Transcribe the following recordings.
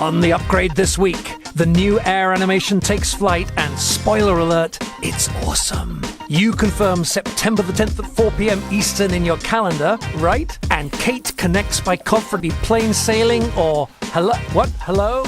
On the upgrade this week, the new air animation takes flight, and spoiler alert, it's awesome. You confirm September the 10th at 4 p.m. Eastern in your calendar, right? And Kate connects by confidently plain sailing or hello? What? Hello?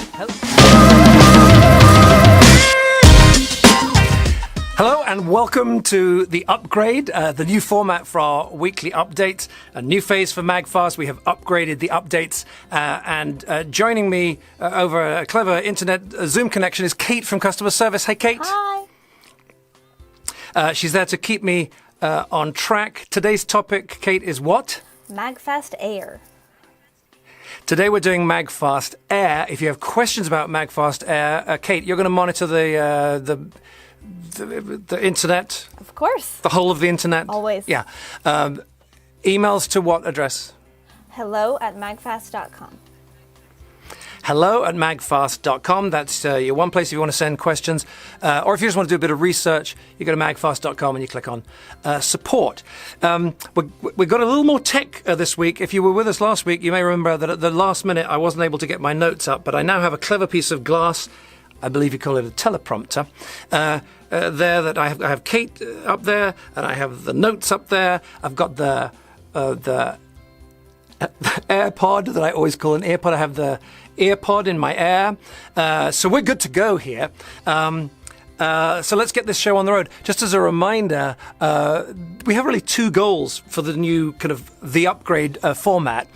Hello and welcome to The Upgrade, the new format for our weekly updates. A new phase for Magfast. We have upgraded the updates and joining me over a clever internet Zoom connection is Kate from customer service. Hey, Kate. Hi. She's there to keep me on track. Today's topic, Kate, is what? Magfast Air. Today we're doing Magfast Air. If you have questions about Magfast Air, Kate, you're going to monitor the internet? Of course. The whole of the internet? Always. Yeah. Emails to what address? hello@magfast.com. hello@magfast.com. That's your one place if you want to send questions. Or if you just want to do a bit of research, you go to magfast.com and you click on support. We've got a little more tech this week. If you were with us last week, you may remember that at the last minute I wasn't able to get my notes up, but I now have a clever piece of glass. I believe you call it a teleprompter. There that I have Kate up there, and I have the notes up there. I've got the AirPod that I always call an earpod. I have the earpod in my ear. So we're good to go here. So let's get this show on the road. Just as a reminder, we have really two goals for the new kind of the upgrade format.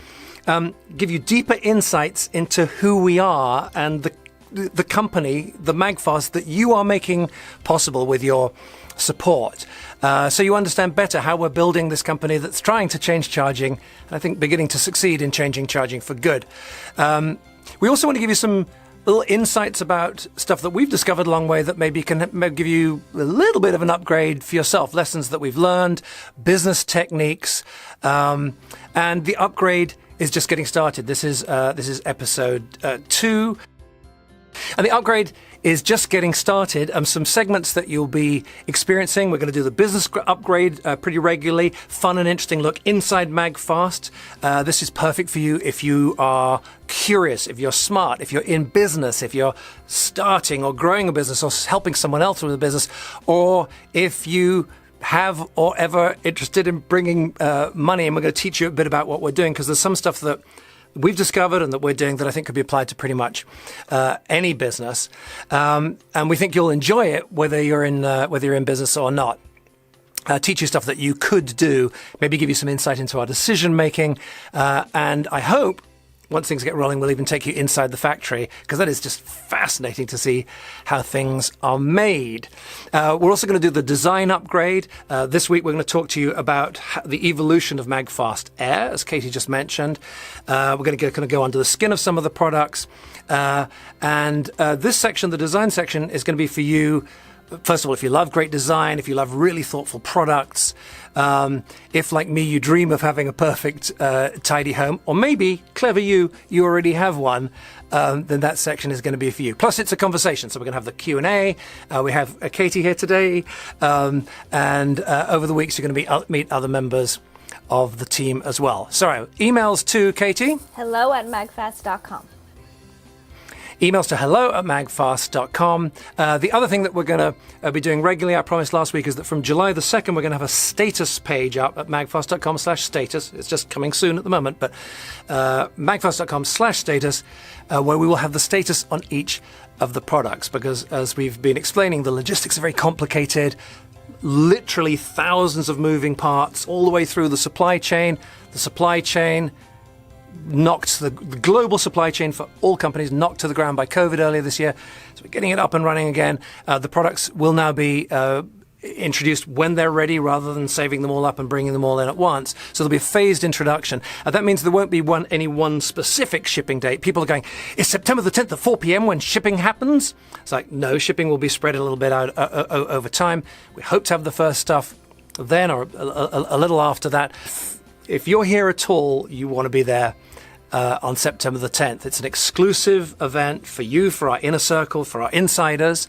Give you deeper insights into who we are and the company, the Magfast, that you are making possible with your support. So you understand better how we're building this company that's trying to change charging, and I think beginning to succeed in changing charging for good. We also want to give you some little insights about stuff that we've discovered along the way that maybe can give you a little bit of an upgrade for yourself, lessons that we've learned, business techniques, and the upgrade is just getting started. This is episode 2. And the upgrade is just getting started. Some segments that you'll be experiencing. We're going to do the business upgrade pretty regularly. Fun and interesting look inside Magfast. This is perfect for you if you are curious, if you're smart, if you're in business, if you're starting or growing a business or helping someone else with a business, or if you have or ever interested in bringing money. And we're going to teach you a bit about what we're doing, because there's some stuff that we've discovered and that we're doing that I think could be applied to pretty much any business, and we think you'll enjoy it whether you're in business or not. Teach you stuff that you could do, maybe give you some insight into our decision making, and I hope once things get rolling, we'll even take you inside the factory, because that is just fascinating to see how things are made. We're also going to do the design upgrade. This week, we're going to talk to you about the evolution of Magfast Air, as Katie just mentioned. We're going to go under the skin of some of the products. And this section, the design section, is going to be for you. First of all, if you love great design, if you love really thoughtful products, if, like me, you dream of having a perfect, tidy home, or maybe, clever you already have one, then that section is going to be for you. Plus, it's a conversation, so we're going to have the Q&A. We have Katie here today, and over the weeks, you're going to meet other members of the team as well. So, emails to Katie. hello@magfast.com. Emails to hello@magfast.com. The other thing that we're going to be doing regularly, I promised last week, is that from July the 2nd, we're going to have a status page up at magfast.com/status. It's just coming soon at the moment, but magfast.com/status, where we will have the status on each of the products, because as we've been explaining, the logistics are very complicated, literally thousands of moving parts all the way through the supply chain. The supply chain knocked the global supply chain for all companies knocked to the ground by COVID earlier this year. So we're getting it up and running again. The products will now be introduced when they're ready, rather than saving them all up and bringing them all in at once. So there'll be a phased introduction. That means there won't be any one specific shipping date. People are going, is September the 10th at 4 p.m. when shipping happens? It's like, no, shipping will be spread a little bit out over time. We hope to have the first stuff then, or a little after that. If you're here at all, you want to be there on September the 10th. It's an exclusive event for you, for our inner circle, for our insiders.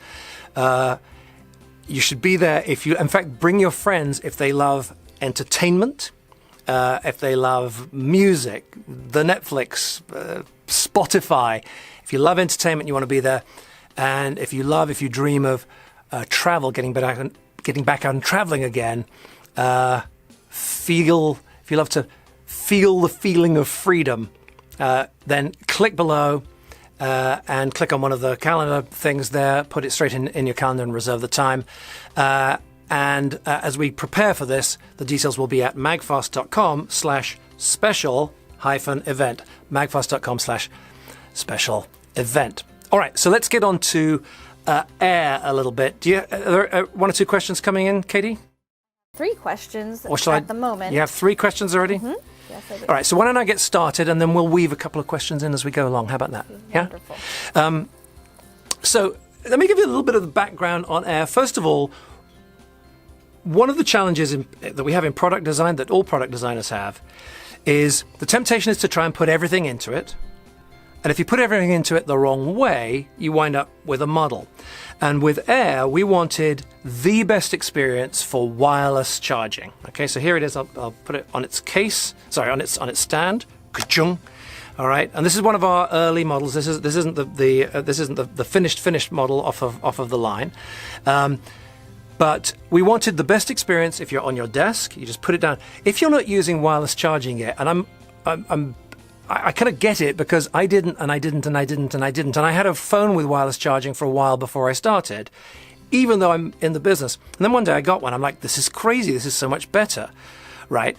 You should be there in fact, bring your friends if they love entertainment, if they love music, the Netflix Spotify. If you love entertainment, you want to be there. And if you dream of travel, getting back out and traveling again, if you love to feel the feeling of freedom, then click below and click on one of the calendar things there, put it straight in your calendar and reserve the time. And as we prepare for this, the details will be at magfast.com/special-event. magfast.com/special-event. All right, so let's get on to air a little bit. Are there one or two questions coming in, Katie? 3 questions at the moment. You have 3 questions already? Mm-hmm. Yes, I do. All right, so why don't I get started and then we'll weave a couple of questions in as we go along. How about that? Wonderful. Yeah? So let me give you a little bit of the background on air. First of all, one of the challenges that we have in product design, that all product designers have, is the temptation is to try and put everything into it. And if you put everything into it the wrong way, you wind up with a muddle. And with air, we wanted the best experience for wireless charging. Okay, so here it is. I'll put it on its case. Sorry, on its stand. Ka-chung. All right, and this is one of our early models. This isn't the finished model off of the line. But we wanted the best experience. If you're on your desk, you just put it down. If you're not using wireless charging yet, and I kind of get it because I didn't, and I had a phone with wireless charging for a while before I started, even though I'm in the business. And then one day I got one. I'm like, this is crazy. This is so much better, right?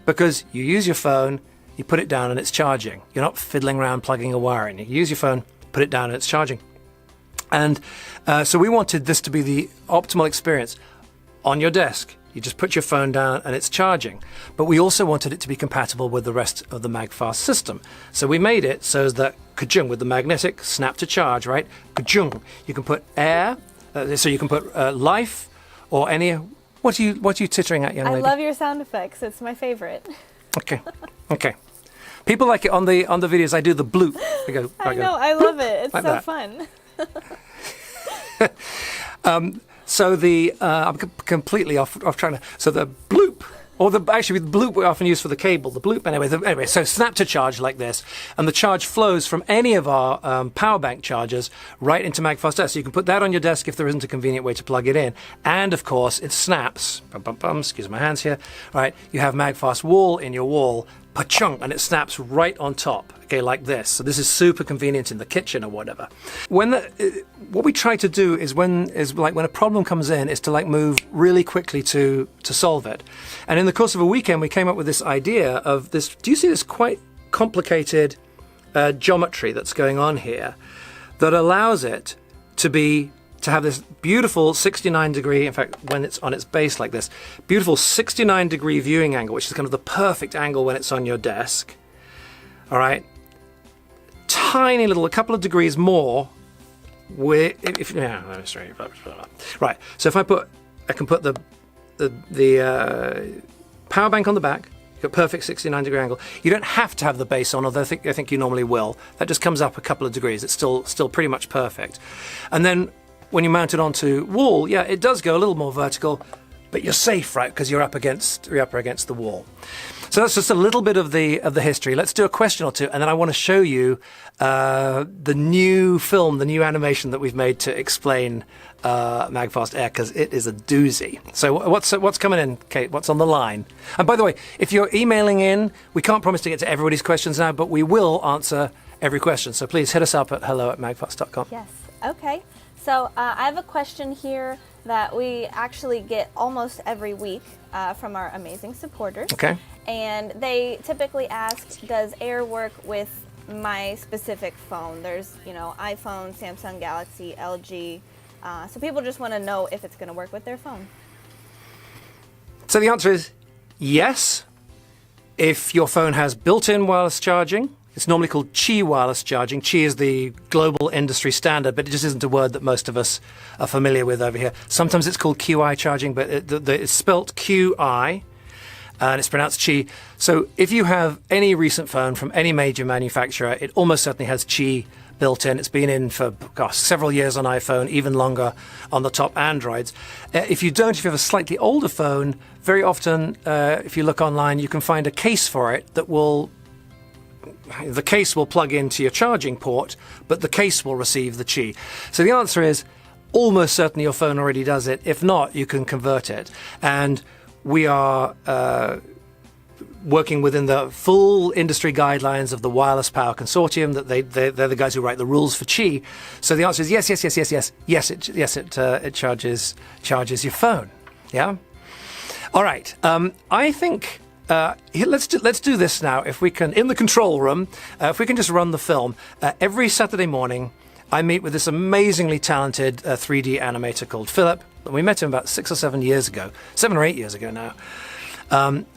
Because you use your phone, you put it down and it's charging. You're not fiddling around plugging a wire in. You use your phone, put it down and it's charging. And so we wanted this to be the optimal experience on your desk. You just put your phone down and it's charging. But we also wanted it to be compatible with the rest of the Magfast system. So we made it so that, ka-chung, with the magnetic snap to charge, right? Ka-chung. You can put air, so you can put life or any... What are you tittering at, young lady? I love your sound effects. It's my favorite. Okay. People like it on the videos. I do the bloop. I know. I love it. It's like so that. fun. So I'm completely off trying to. So the bloop, or the bloop we often use for the cable. The bloop anyway. So snap to charge like this, and the charge flows from any of our power bank chargers right into Magfast Air. So you can put that on your desk if there isn't a convenient way to plug it in. And of course, it snaps. Excuse my hands here. Right, you have Magfast wall in your wall. Pa-chung, and it snaps right on top, okay, like this. So this is super convenient in the kitchen or whatever. What we try to do is when a problem comes in, is to move really quickly to solve it. And in the course of a weekend, we came up with this idea of this. Do you see this quite complicated geometry that's going on here that allows it to have this beautiful 69-degree, in fact, when it's on its base like this, beautiful 69-degree viewing angle, which is kind of the perfect angle when it's on your desk. All right, tiny little, a couple of degrees more. Right. So if I can put the power bank on the back. You've got perfect 69-degree angle. You don't have to have the base on, although I think you normally will. That just comes up a couple of degrees. It's still pretty much perfect. And then when you mount it onto wall, yeah, it does go a little more vertical, but you're safe, right? Because you're up against the wall. So that's just a little bit of the history. Let's do a question or two, and then I want to show you the new film, the new animation that we've made to explain Magfast Air, because it is a doozy. So what's coming in, Kate? What's on the line? And by the way, if you're emailing in, we can't promise to get to everybody's questions now, but we will answer every question. So please hit us up at hello@magfast.com. Yes. Okay. So I have a question here that we actually get almost every week from our amazing supporters. Okay. And they typically ask, does Air work with my specific phone? There's, iPhone, Samsung Galaxy, LG. So people just want to know if it's going to work with their phone. So the answer is yes. If your phone has built-in wireless charging. It's normally called Qi wireless charging. Qi is the global industry standard, but it just isn't a word that most of us are familiar with over here. Sometimes it's called QI charging, but it's spelt QI, and it's pronounced Qi. So if you have any recent phone from any major manufacturer, it almost certainly has Qi built in. It's been in for several years on iPhone, even longer on the top Androids. If you have a slightly older phone, very often, if you look online, you can find a case for it that will the case will plug into your charging port, but the case will receive the Qi. So the answer is almost certainly your phone already does it. If not, you can convert it. And we are working within the full industry guidelines of the Wireless Power Consortium. That they're the guys who write the rules for Qi. So the answer is yes. It charges your phone. Yeah. All right. I think let's do this now. If we can, in the control room, if we can just run the film every Saturday morning. I meet with this amazingly talented 3D animator called Philip. We met him about 7 or 8 years ago now.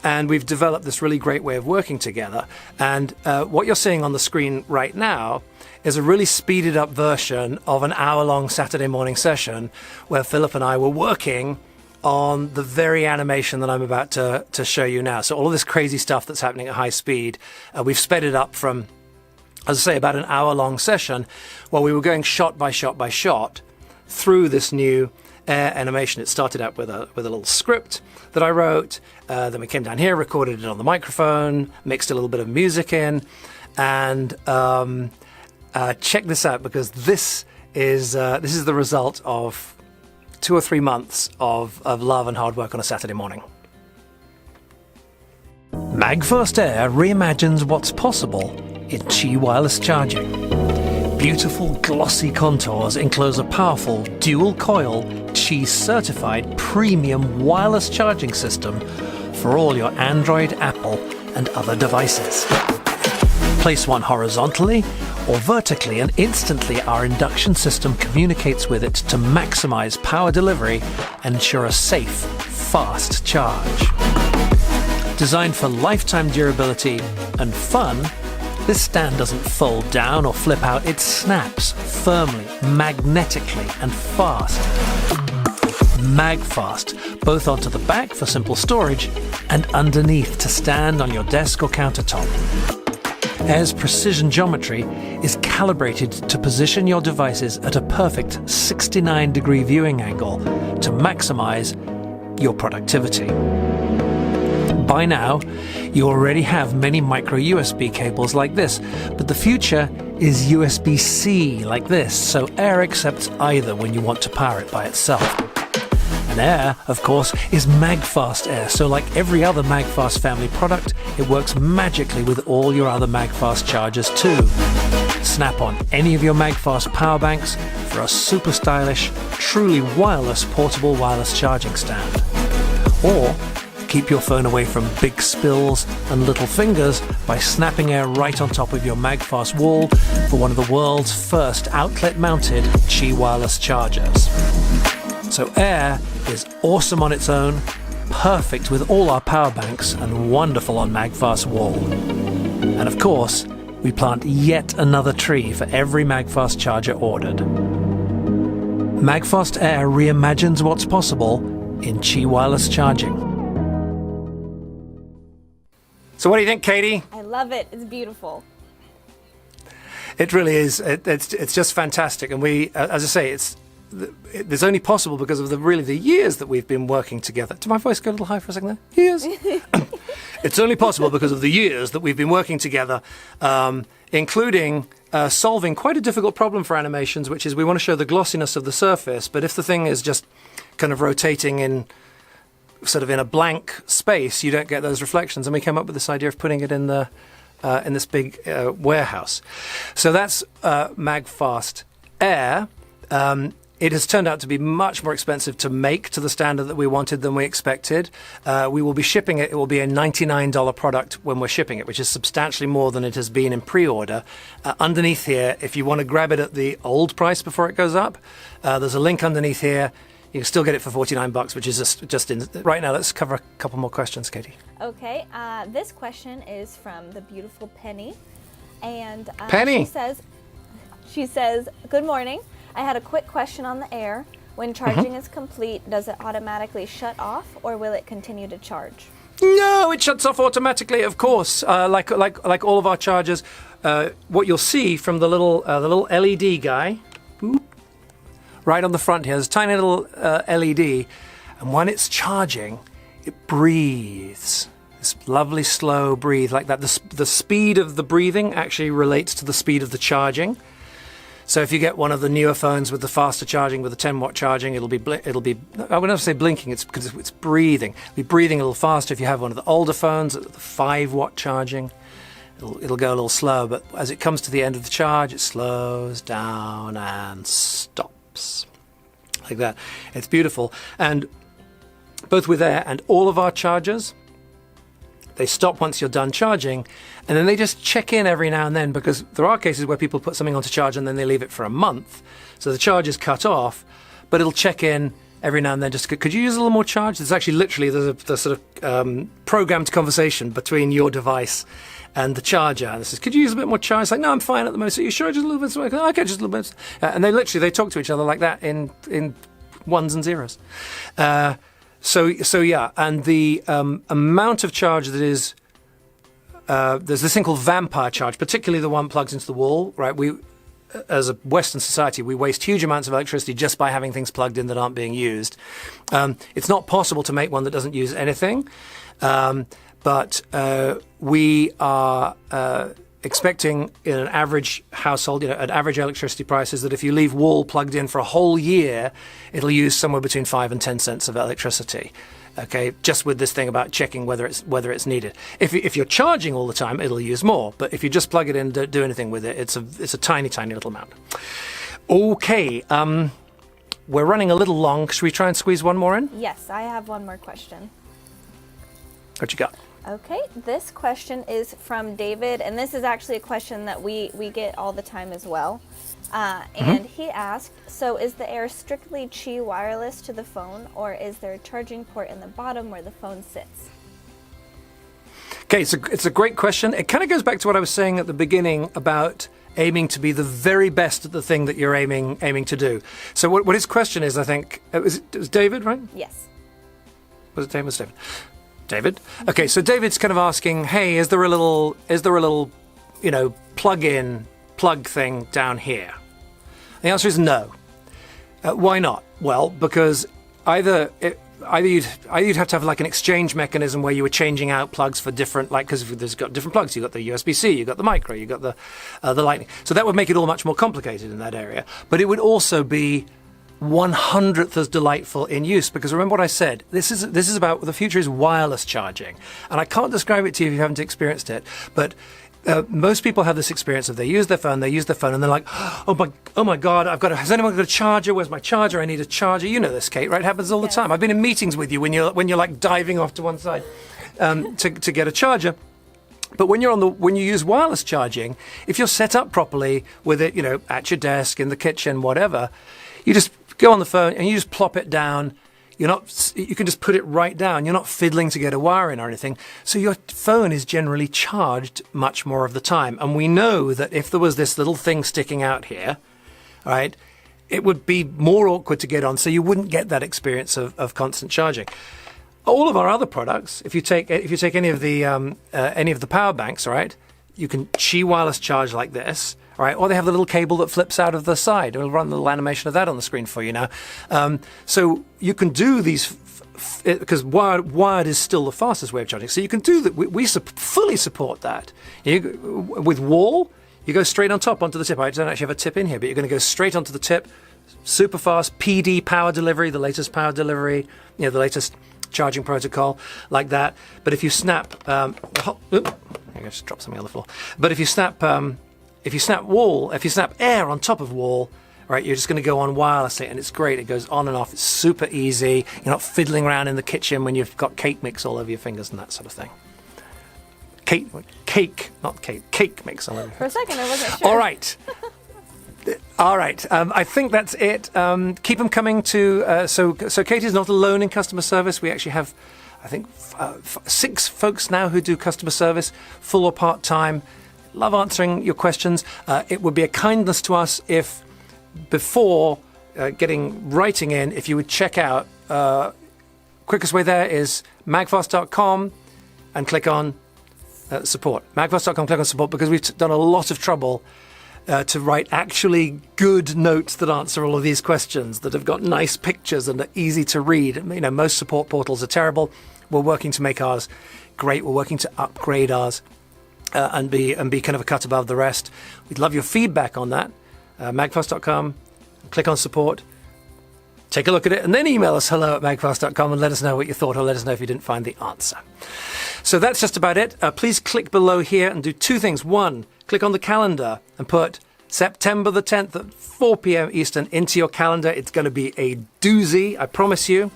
And we've developed this really great way of working together. And what you're seeing on the screen right now is a really speeded up version of an hour-long Saturday morning session where Philip and I were working on the very animation that I'm about to show you now. So all of this crazy stuff that's happening at high speed, we've sped it up from, as I say, about an hour-long session while we were going shot by shot by shot through this new air animation. It started out with a little script that I wrote. Then we came down here, recorded it on the microphone, mixed a little bit of music in, and check this out, because this is the result of 2 or 3 months of love and hard work on a Saturday morning. Magfast Air reimagines what's possible in Qi wireless charging. Beautiful glossy contours enclose a powerful dual-coil Qi certified premium wireless charging system for all your Android, Apple and other devices. Place one horizontally or vertically and instantly our induction system communicates with it to maximize power delivery and ensure a safe, fast charge. Designed for lifetime durability and fun, this stand doesn't fold down or flip out, it snaps firmly, magnetically and fast. Magfast, both onto the back for simple storage and underneath to stand on your desk or countertop. Air's precision geometry is calibrated to position your devices at a perfect 69-degree viewing angle to maximize your productivity. By now, you already have many micro USB cables like this, but the future is USB-C like this, so Air accepts either when you want to power it by itself. And Air, of course, is Magfast Air, so like every other Magfast family product, it works magically with all your other Magfast chargers too. Snap on any of your Magfast power banks for a super stylish, truly wireless portable wireless charging stand. Or keep your phone away from big spills and little fingers by snapping Air right on top of your Magfast wall for one of the world's first outlet-mounted Qi wireless chargers. So Air is awesome on its own, perfect with all our power banks, and wonderful on Magfast wall. And of course, we plant yet another tree for every Magfast charger ordered. Magfast Air reimagines what's possible in Qi wireless charging. So what do you think, Katie? I love it. It's beautiful. It really is. It's just fantastic. And we, as I say, it's only possible because of the years that we've been working together. Did my voice go a little high for a second there? Years. It's only possible because of the years that we've been working together, including solving quite a difficult problem for animations, which is we want to show the glossiness of the surface, but if the thing is just kind of rotating in sort of in a blank space, you don't get those reflections. And we came up with this idea of putting it in this big warehouse. So that's Magfast Air. It has turned out to be much more expensive to make to the standard that we wanted than we expected. We will be shipping it. It will be a $99 product when we're shipping it, which is substantially more than it has been in pre-order. Underneath here, if you want to grab it at the old price before it goes up, there's a link underneath here. You can still get it for $49, which is just in right now. Let's cover a couple more questions, Katie. Okay, this question is from the beautiful Penny, and Penny. she says, "Good morning. I had a quick question on the Air. When charging is complete, does it automatically shut off, or will it continue to charge?" No, it shuts off automatically, of course. Like all of our chargers, what you'll see from the little LED guy. Boop, right on the front here, there's a tiny little LED, and when it's charging, it breathes. This lovely slow breathe like that. The speed of the breathing actually relates to the speed of the charging. So if you get one of the newer phones with the faster charging, with the 10-watt charging, it'll be I would never say blinking, it's because it's breathing. It'll be breathing a little faster. If you have one of the older phones, the 5-watt charging, it'll go a little slow, but as it comes to the end of the charge, it slows down and stops. Like that. It's beautiful. And both with Air and all of our chargers, they stop once you're done charging, and then they just check in every now and then, because there are cases where people put something onto charge and then they leave it for a month. So the charge is cut off, but it'll check in every now and then. Just, could you use a little more charge? There's actually literally the sort of programmed conversation between your device and the charger. And it says, could you use a bit more charge? It's like, no, I'm fine at the moment. So you sure just a little bit? So okay, just a little bit. And they talk to each other like that in ones and zeros. So yeah, and the amount of charge that is, there's this thing called vampire charge, particularly the one plugs into the wall, right? We, as a Western society, we waste huge amounts of electricity just by having things plugged in that aren't being used. It's not possible to make one that doesn't use anything, but we are expecting in an average household, at average electricity prices, that if you leave wall plugged in for a whole year, it'll use somewhere between 5 and 10 cents of electricity. Okay, just with this thing about checking whether it's needed. If you're charging all the time, it'll use more. But if you just plug it in, don't do anything with it, it's a tiny, tiny little amount. Okay, we're running a little long. Should we try and squeeze one more in? Yes, I have one more question. What you got? Okay, this question is from David, and this is actually a question that we get all the time as well. And he asked, so is the Air strictly Qi wireless to the phone, or is there a charging port in the bottom where the phone sits? Okay, it's a great question. It kind of goes back to what I was saying at the beginning about aiming to be the very best at the thing that you're aiming to do. So what his question is, I think, it was David, right? Yes. Was it David? Was David? David? Okay, so David's kind of asking, hey, is there a little, plug thing down here? The answer is no. Why not? Well, because either you'd have to have like an exchange mechanism where you were changing out plugs for different, like, because there's got different plugs. You've got the USB-C, you've got the micro, you've got the Lightning. So that would make it all much more complicated in that area. But it would also be 1/100th as delightful in use, because remember what I said, this is about, the future is wireless charging, and I can't describe it to you if you haven't experienced it, but most people have this experience of they use their phone, and they're like, oh my God, has anyone got a charger? Where's my charger? I need a charger. You know this, Kate, right? It happens all the time. I've been in meetings with you when you're like diving off to one side to get a charger. But when you use wireless charging, if you're set up properly with it, at your desk, in the kitchen, whatever, you just go on the phone and you just plop it down. You can just put it right down. You're not fiddling to get a wire in or anything. So your phone is generally charged much more of the time. And we know that if there was this little thing sticking out here, right, it would be more awkward to get on. So you wouldn't get that experience of constant charging. All of our other products, if you take any of the power banks, right, you can Qi wireless charge like this. Right, or they have the little cable that flips out of the side. We'll run the little animation of that on the screen for you now. So you can do these, because wired is still the fastest way of charging. So you can do that. We fully support that. With wall, you go straight on top onto the tip. I don't actually have a tip in here, but you're going to go straight onto the tip, super fast, PD power delivery, the latest power delivery, the latest charging protocol, like that. But if you snap, I just dropped something on the floor. But if you snap Air on top of wall, right, you're just going to go on wirelessly, and it's great. It goes on and off. It's super easy. You're not fiddling around in the kitchen when you've got cake mix all over your fingers and that sort of thing. Cake mix all over your fingers. For a second, I wasn't sure. All right. I think that's it. Keep them coming to... So Katie's not alone in customer service. We actually have, I think, 6 folks now who do customer service, full or part-time. Love answering your questions. It would be a kindness to us if, before writing in, if you would check out, quickest way there is magfast.com and click on support. Magfast.com, click on support, because we've done a lot of trouble to write actually good notes that answer all of these questions, that have got nice pictures and are easy to read. Most support portals are terrible. We're working to make ours great. We're working to upgrade ours and be kind of a cut above the rest. We'd love your feedback on that. Magfast.com, click on support, take a look at it, and then email us hello@magfast.com and let us know what you thought, or let us know if you didn't find the answer. So that's just about it. Please click below here and do two things. One, click on the calendar and put September the 10th at 4 p.m. Eastern into your calendar. It's going to be a doozy, I promise you.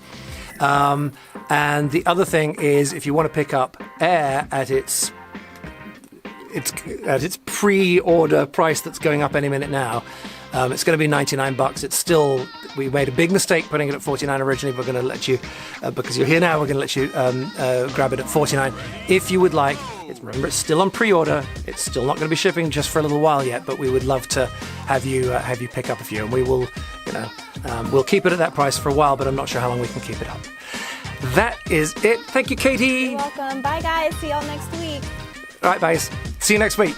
And the other thing is, if you want to pick up Air at its pre-order price that's going up any minute now, it's going to be $99. It's still, we made a big mistake putting it at $49 originally. We're going to let you, because you're here now, we're going to let you grab it at $49. If you would like, remember it's still on pre-order. It's still not going to be shipping just for a little while yet, but we would love to have you pick up a few, and we will, we'll keep it at that price for a while, but I'm not sure how long we can keep it up. That is it. Thank you, Katie. You're welcome. Bye, guys. See y'all next week. All right, guys. See you next week.